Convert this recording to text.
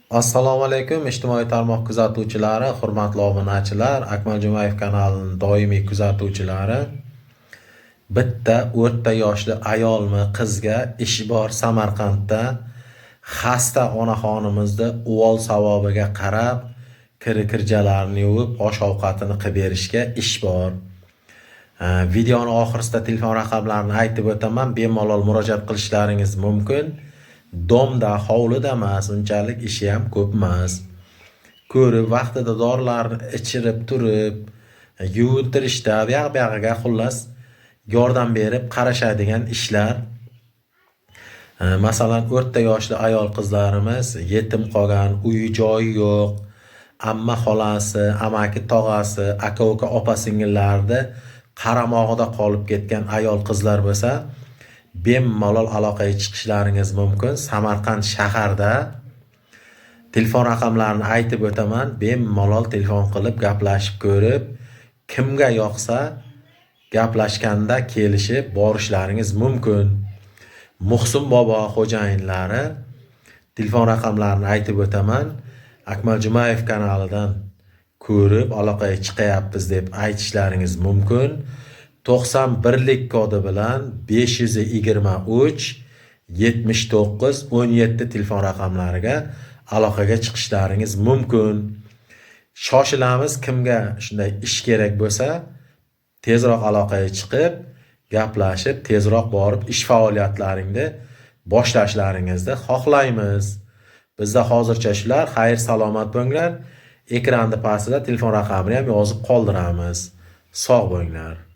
Assalomu alaykum ijtimoiy tarmoq kuzatuvchilari, hurmatli obunachilar, Akmal Jumayev kanalining doimiy kuzatuvchilari. Bitta o'rta yoshli ayolmi, qizga ish bor Samarqandda. Xasta onaxonimizda uvol savobiga qarab, kir-kirjalarini yuvib, osh-ovqatini qilib berishga ish bor. Videoni oxirisida telefon raqamlarini aytib o'taman, bemalol murojaat qilishlaringiz mumkin. Domda, hovlida emas, unchalik ishi ham ko'p emas. Ko'rib, vaqtida dorilarni ichirib turib, yuvintirishda, buyog'iga xullas yordam berib qarashadigan ishlar. Masalan, o'rta yoshli ayol qizlarimiz yetim qolgan, uyi joyi yo'q, amma xolasi, amaki tog'asi, aka-uka, opa-singillarni qaramog'ida qolib ketgan ayol qizlar bo'lsa, bemalol aloqaga chiqishlaringiz mumkin. Samarqand shaharda telefon raqamlarini aytib o'taman. Bemalol telefon qilib gaplashib ko'rib, kimga yoqsa gaplashganda kelishib borishlaringiz mumkin. Muhsin bobo xo'jayinlari telefon raqamlarini aytib o'taman. Akmal Jumayev kanalidan ko'rib aloqaga chiqayapmiz deb aytishlaringiz mumkin. 91lik kodi bilan 523 79 17 telefon raqamlariga aloqaga chiqishlaringiz mumkin. Shoshilamiz, kimga shunday ish kerak bo'lsa, tezroq aloqaga chiqib, gaplashib, tezroq borib ish faoliyatlaringni boshlashlaringizni xohlaymiz. Bizda hozircha shular. Xayr, salomat bo'linglar. Ekranda pastida telefon raqamini ham yozib qoldiramiz. Sog' bo'linglar.